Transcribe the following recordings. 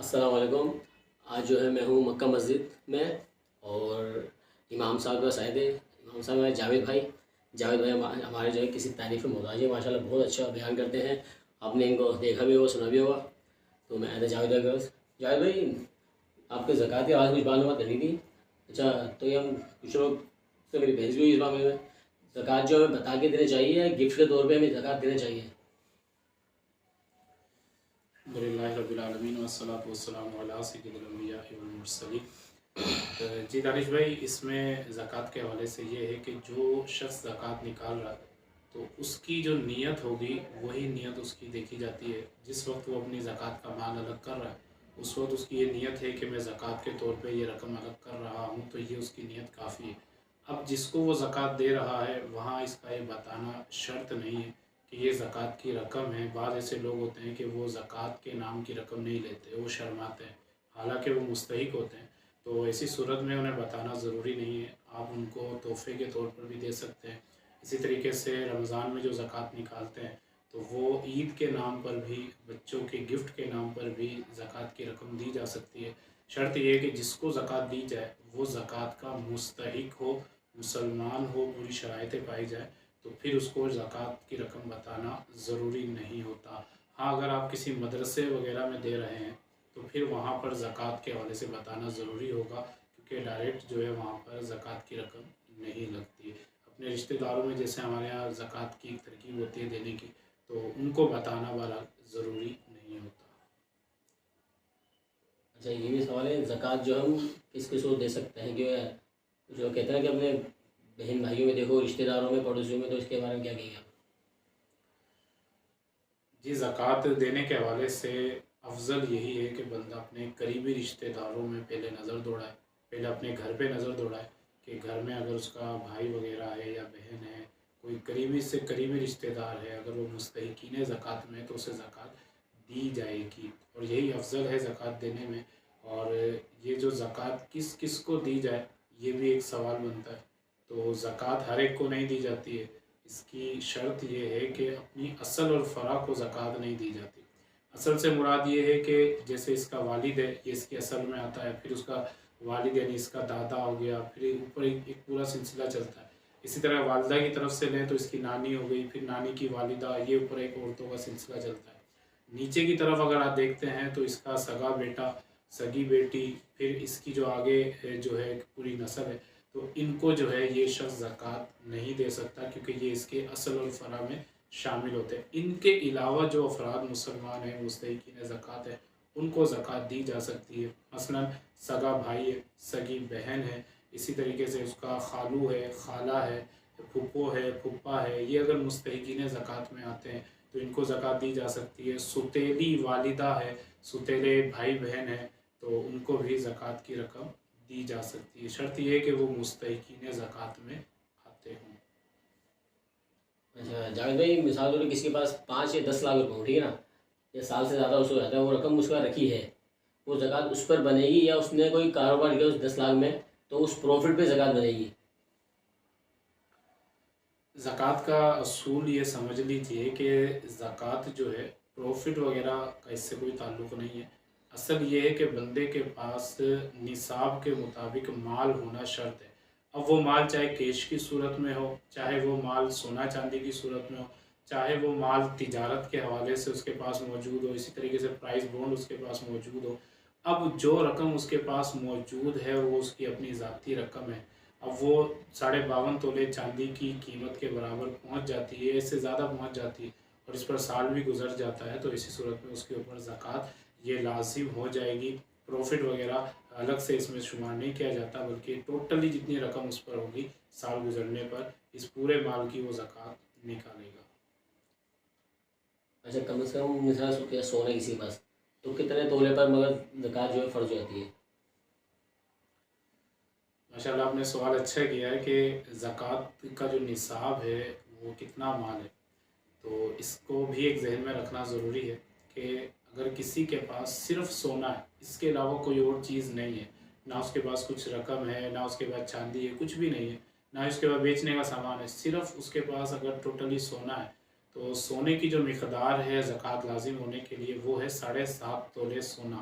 السلام علیکم۔ آج جو ہے میں ہوں مکہ مسجد میں، اور امام صاحب کا شاہد ہے۔ امام صاحب ہیں جاوید بھائی ہمارے جو ہے کسی تعریف میں محتاج ہے، ماشاء اللہ بہت اچھا بیان کرتے ہیں۔ آپ نے ان کو دیکھا بھی ہوگا، سنا بھی ہوگا۔ تو میں آیا جاوید بھائی کے پاس۔ جاوید بھائی، آپ کے زکوٰۃ کے آج کچھ معلومات کرنی تھی۔ اچھا، تو یہ ہم کچھ لوگ سے میری بحث بھی ہوئی اس معاملے میں، زکوٰۃ جو ہمیں بتا کے دینا چاہیے یا گفٹ کے طور پہ ہمیں زکوٰۃ دینا چاہیے؟ الحمدللہ رب العالمین والصلاة والسلام علی سید الانبیاء والمرسلین۔ جی دانش بھائی، اس میں زکوٰۃ کے حوالے سے یہ ہے کہ جو شخص زکوٰۃ نکال رہا ہے تو اس کی جو نیت ہوگی وہی نیت اس کی دیکھی جاتی ہے۔ جس وقت وہ اپنی زکوٰۃ کا مال الگ کر رہا ہے اس وقت اس کی یہ نیت ہے کہ میں زکوٰۃ کے طور پہ یہ رقم الگ کر رہا ہوں، تو یہ اس کی نیت کافی ہے۔ اب جس کو وہ زکوٰۃ دے رہا ہے وہاں اس کا یہ بتانا شرط نہیں ہے کہ یہ زکوٰۃ کی رقم ہے۔ بعض ایسے لوگ ہوتے ہیں کہ وہ زکوٰۃ کے نام کی رقم نہیں لیتے، وہ شرماتے ہیں، حالانکہ وہ مستحق ہوتے ہیں۔ تو ایسی صورت میں انہیں بتانا ضروری نہیں ہے، آپ ان کو تحفے کے طور پر بھی دے سکتے ہیں۔ اسی طریقے سے رمضان میں جو زکوٰۃ نکالتے ہیں تو وہ عید کے نام پر بھی، بچوں کے گفٹ کے نام پر بھی زکوٰۃ کی رقم دی جا سکتی ہے۔ شرط یہ ہے کہ جس کو زکوٰۃ دی جائے وہ زکوٰۃ کا مستحق ہو، مسلمان ہو، پوری شرائطیں پائی جائے، تو پھر اس کو زکوٰۃ کی رقم بتانا ضروری نہیں ہوتا۔ ہاں، اگر آپ کسی مدرسے وغیرہ میں دے رہے ہیں تو پھر وہاں پر زکوٰۃ کے حوالے سے بتانا ضروری ہوگا، کیونکہ ڈائریکٹ جو ہے وہاں پر زکوٰۃ کی رقم نہیں لگتی۔ اپنے رشتہ داروں میں جیسے ہمارے یہاں زکوٰۃ کی ایک ترکیب ہوتی ہے دینے کی، تو ان کو بتانا والا ضروری نہیں ہوتا۔ اچھا، یہ بھی سوال ہے، زکوٰۃ جو ہم کس کس کو دے سکتے ہیں؟ کہ جو کہتے ہیں کہ اپنے بہن بھائیوں میں دیکھو، رشتہ داروں میں، پڑوسیوں میں، تو اس کے بارے میں کیا کہیں گے آپ؟ جی، زکوٰۃ دینے کے حوالے سے افضل یہی ہے کہ بندہ اپنے قریبی رشتہ داروں میں پہلے نظر دوڑائے، پہلے اپنے گھر پہ نظر دوڑائے کہ گھر میں اگر اس کا بھائی وغیرہ ہے یا بہن ہے، کوئی قریبی سے قریبی رشتہ دار ہے، اگر وہ مستحقین زکوٰۃ میں تو اسے زکوٰۃ دی جائے گی، اور یہی افضل ہے زکوٰۃ دینے میں۔ اور یہ جو زکوٰۃ کس کس کو دی جائے یہ بھی ایک سوال بنتا ہے۔ تو زکوٰۃ ہر ایک کو نہیں دی جاتی ہے، اس کی شرط یہ ہے کہ اپنی اصل اور فرع کو زکوٰۃ نہیں دی جاتی۔ اصل سے مراد یہ ہے کہ جیسے اس کا والد ہے، یہ اس کی اصل میں آتا ہے، پھر اس کا والد یعنی اس کا دادا ہو گیا، پھر اوپر ایک پورا سلسلہ چلتا ہے۔ اسی طرح والدہ کی طرف سے لیں تو اس کی نانی ہو گئی، پھر نانی کی والدہ، یہ اوپر ایک عورتوں کا سلسلہ چلتا ہے۔ نیچے کی طرف اگر آپ دیکھتے ہیں تو اس کا سگا بیٹا، سگی بیٹی، پھر اس کی جو آگے جو ہے پوری نسل ہے، تو ان کو جو ہے یہ شخص زکوٰۃ نہیں دے سکتا، کیونکہ یہ اس کے اصل اور فرع میں شامل ہوتے ہیں۔ ان کے علاوہ جو افراد مسلمان ہیں، مستحقین زکوٰۃ ہے، ان کو زکوٰۃ دی جا سکتی ہے۔ مثلا سگا بھائی ہے، سگی بہن ہے، اسی طریقے سے اس کا خالو ہے، خالہ ہے، پھپھو ہے، پھپھا ہے، یہ اگر مستحقین زکوٰۃ میں آتے ہیں تو ان کو زکوٰۃ دی جا سکتی ہے۔ ستیلی والدہ ہے، ستیلے بھائی بہن ہے، تو ان کو بھی زکوٰۃ کی رقم دی جا سکتی ہے۔ شرط یہ ہے کہ وہ مستحقین زکوٰۃ میں آتے ہوں۔ اچھا جاوید بھائی، مثال طور پر کسی کے پاس 5 یا 10 لاکھ روپے ہو، ٹھیک ہے نا، یا سال سے زیادہ اس کو رہتا ہے، وہ رقم اس کا رکھی ہے، وہ زکوٰۃ اس پر بنے گی یا اس نے کوئی کاروبار کیا اس 10 لاکھ میں تو اس پروفٹ پہ زکوٰۃ بنے گی؟ زکوٰۃ کا اصول یہ سمجھ لیجیے کہ زکوٰۃ جو ہے پروفٹ وغیرہ کا اس سے کوئی تعلق نہیں ہے۔ اصل یہ ہے کہ بندے کے پاس نصاب کے مطابق مال ہونا شرط ہے۔ اب وہ مال چاہے کیش کی صورت میں ہو، چاہے وہ مال سونا چاندی کی صورت میں ہو، چاہے وہ مال تجارت کے حوالے سے اس کے پاس موجود ہو، اسی طریقے سے پرائز بونڈ اس کے پاس موجود ہو۔ اب جو رقم اس کے پاس موجود ہے وہ اس کی اپنی ذاتی رقم ہے۔ اب وہ 52.5 تولے چاندی کی قیمت کے برابر پہنچ جاتی ہے، اس سے زیادہ پہنچ جاتی ہے، اور اس پر سال بھی گزر جاتا ہے، تو اسی صورت میں اس کے اوپر زکوٰۃ یہ لازم ہو جائے گی۔ پروفٹ وغیرہ الگ سے اس میں شمار نہیں کیا جاتا، بلکہ ٹوٹلی جتنی رقم اس پر ہوگی سال گزرنے پر اس پورے مال کی وہ زکوٰۃ نکالے گا۔ اچھا، کم سے کم مثال سونا کسی کے پاس، تو کتنے تولے پر مگر زکوٰۃ جو ہے فرض ہو جاتی ہے؟ ماشاءاللہ آپ نے سوال اچھا کیا ہے کہ زکوٰۃ کا جو نصاب ہے وہ کتنا مال ہے، تو اس کو بھی ایک ذہن میں رکھنا ضروری ہے کہ اگر کسی کے پاس صرف سونا ہے، اس کے علاوہ کوئی اور چیز نہیں ہے، نہ اس کے پاس کچھ رقم ہے، نہ اس کے پاس چاندی ہے، کچھ بھی نہیں ہے، نہ اس کے پاس بیچنے کا سامان ہے، صرف اس کے پاس اگر ٹوٹلی سونا ہے، تو سونے کی جو مقدار ہے زکوٰۃ لازم ہونے کے لیے وہ ہے 7.5 تولے سونا۔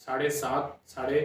7.5